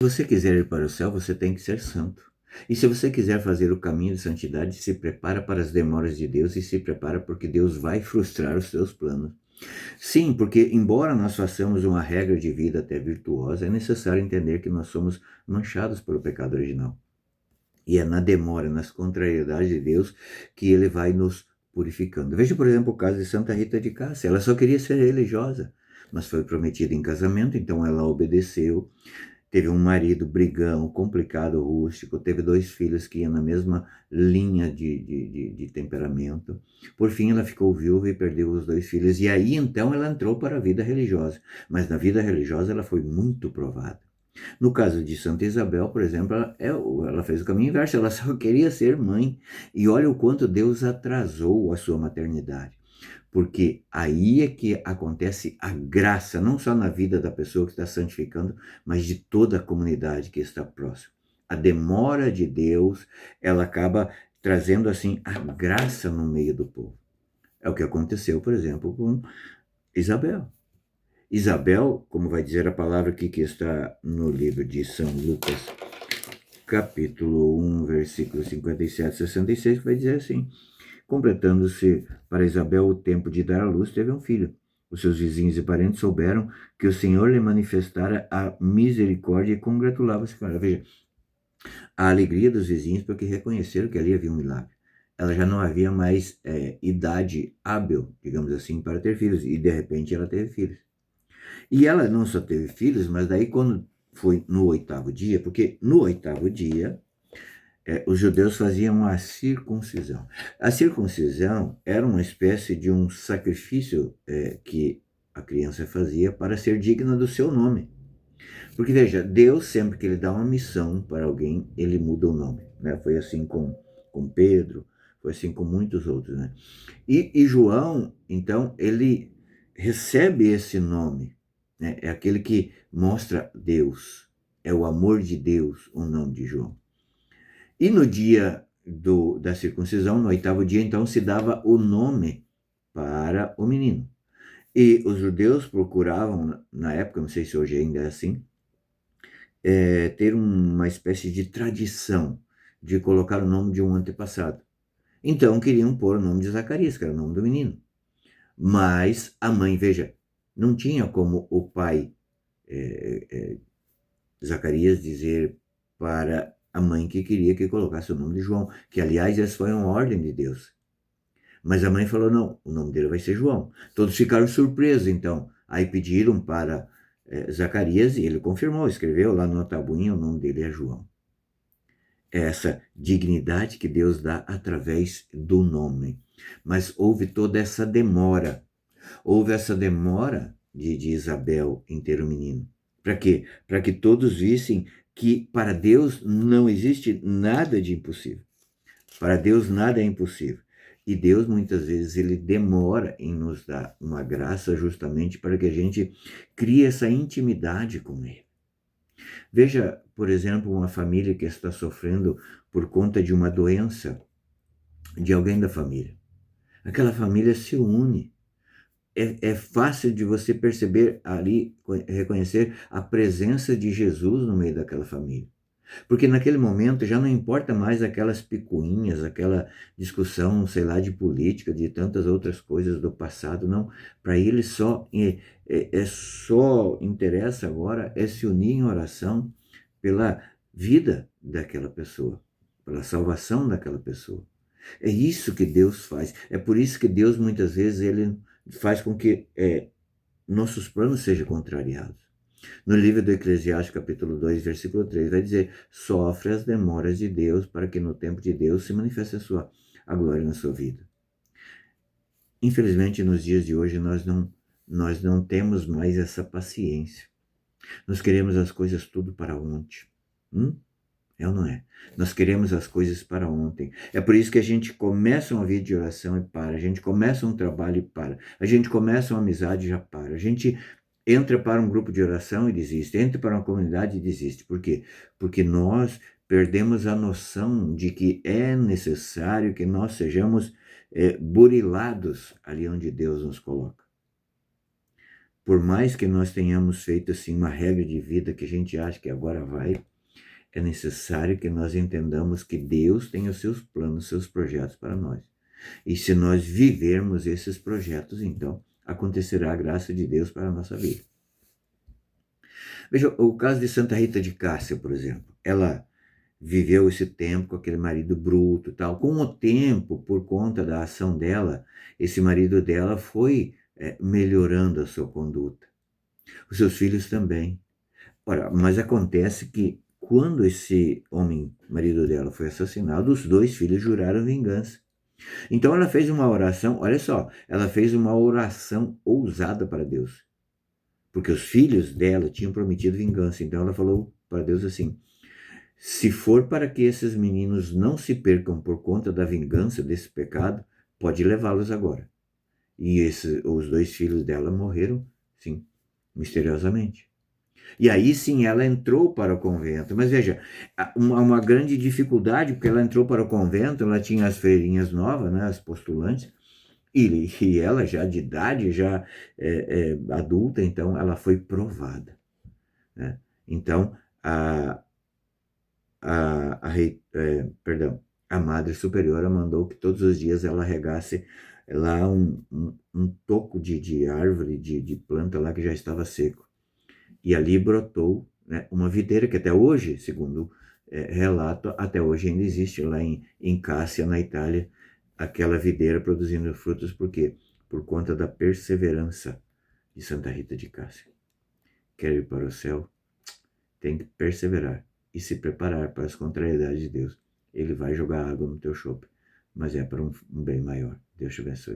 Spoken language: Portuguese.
Se você quiser ir para o céu, você tem que ser santo. E se você quiser fazer o caminho de santidade, se prepara para as demoras de Deus e se prepara porque Deus vai frustrar os seus planos. Sim, porque embora nós façamos uma regra de vida até virtuosa, é necessário entender que nós somos manchados pelo pecado original. E é na demora, nas contrariedades de Deus, que ele vai nos purificando. Veja, por exemplo, o caso de Santa Rita de Cássia. Ela só queria ser religiosa, mas foi prometida em casamento, então ela obedeceu. Teve um marido brigão, complicado, rústico, teve 2 filhos que iam na mesma linha de temperamento. Por fim, ela ficou viúva e perdeu os 2 filhos. E aí, então, ela entrou para a vida religiosa. Mas na vida religiosa ela foi muito provada. No caso de Santa Isabel, por exemplo, ela fez o caminho inverso, ela só queria ser mãe. E olha o quanto Deus atrasou a sua maternidade. Porque aí é que acontece a graça, não só na vida da pessoa que está santificando, mas de toda a comunidade que está próxima. A demora de Deus, ela acaba trazendo assim a graça no meio do povo. É o que aconteceu, por exemplo, com Isabel. Isabel, como vai dizer a palavra aqui que está no livro de São Lucas, capítulo 1, versículos 57 e 66, vai dizer assim: completando-se para Isabel o tempo de dar à luz, teve um filho. Os seus vizinhos e parentes souberam que o Senhor lhe manifestara a misericórdia e congratulavam-se com ela. Veja, a alegria dos vizinhos porque reconheceram que ali havia um milagre. Ela já não havia mais idade hábil, digamos assim, para ter filhos, e de repente ela teve filhos. E ela não só teve filhos, mas daí quando foi no 8º dia, porque no 8º dia os judeus faziam a circuncisão. A circuncisão era uma espécie de um sacrifício que a criança fazia para ser digna do seu nome. Porque veja, Deus sempre que ele dá uma missão para alguém, ele muda o nome. Né? Foi assim com Pedro, foi assim com muitos outros. Né? E João, então, ele recebe esse nome. Né? É aquele que mostra Deus. É o amor de Deus, o nome de João. E no dia da circuncisão, no 8º dia, então, se dava o nome para o menino. E os judeus procuravam, na época, não sei se hoje ainda é assim, ter uma espécie de tradição de colocar o nome de um antepassado. Então, queriam pôr o nome de Zacarias, que era o nome do menino. Mas a mãe, veja, não tinha como o pai Zacarias dizer para a mãe que queria que colocasse o nome de João, que aliás essa foi uma ordem de Deus. Mas a mãe falou, não, o nome dele vai ser João. Todos ficaram surpresos, então. Aí pediram para Zacarias e ele confirmou, escreveu lá no tabuinho, o nome dele é João. É essa dignidade que Deus dá através do nome. Mas houve toda essa demora. Houve essa demora de Isabel em ter um menino. Para quê? Para que todos vissem que para Deus não existe nada de impossível. Para Deus nada é impossível. E Deus muitas vezes ele demora em nos dar uma graça justamente para que a gente crie essa intimidade com ele. Veja, por exemplo, uma família que está sofrendo por conta de uma doença de alguém da família. Aquela família se une. É fácil de você perceber ali, reconhecer a presença de Jesus no meio daquela família. Porque naquele momento já não importa mais aquelas picuinhas, aquela discussão, sei lá, de política, de tantas outras coisas do passado, não. Para ele só interessa agora se unir em oração pela vida daquela pessoa, pela salvação daquela pessoa. É isso que Deus faz. É por isso que Deus muitas vezes ele faz com que nossos planos sejam contrariados. No livro do Eclesiastes, capítulo 2, versículo 3, vai dizer: sofre as demoras de Deus para que no tempo de Deus se manifeste a glória na sua vida. Infelizmente, nos dias de hoje, nós não temos mais essa paciência. Nós queremos as coisas tudo para ontem. É ou não é? Nós queremos as coisas para ontem. É por isso que a gente começa uma vida de oração e para. A gente começa um trabalho e para. A gente começa uma amizade e já para. A gente entra para um grupo de oração e desiste. Entra para uma comunidade e desiste. Por quê? Porque nós perdemos a noção de que é necessário que nós sejamos burilados ali onde Deus nos coloca. por mais que nós tenhamos feito assim uma regra de vida que a gente acha que agora vai, é necessário que nós entendamos que Deus tem os seus planos, os seus projetos para nós. E se nós vivermos esses projetos, então acontecerá a graça de Deus para a nossa vida. Veja, o caso de Santa Rita de Cássia, por exemplo. Ela viveu esse tempo com aquele marido bruto, tal. Com o tempo, por conta da ação dela, esse marido dela foi melhorando a sua conduta. Os seus filhos também. Ora, mas acontece que quando esse homem, marido dela, foi assassinado, os dois filhos juraram vingança. Então ela fez uma oração, olha só, ela fez uma oração ousada para Deus. Porque os filhos dela tinham prometido vingança. Então ela falou para Deus assim: se for para que esses meninos não se percam por conta da vingança desse pecado, pode levá-los agora. E os dois filhos dela morreram, sim, misteriosamente. E aí sim ela entrou para o convento. Mas veja, uma grande dificuldade, porque ela entrou para o convento, ela tinha as freirinhas novas, né, as postulantes, e ela já de idade, já adulta, então ela foi provada. Né? Então, a Madre Superiora mandou que todos os dias ela regasse lá um toco de árvore, de planta lá que já estava seco. E ali brotou, né, uma videira que até hoje, segundo relato, até hoje ainda existe lá em Cássia, na Itália, aquela videira produzindo frutos. Por quê? Por conta da perseverança de Santa Rita de Cássia. Quer ir para o céu? Tem que perseverar e se preparar para as contrariedades de Deus. Ele vai jogar água no teu chope, mas é para um bem maior. Deus te abençoe.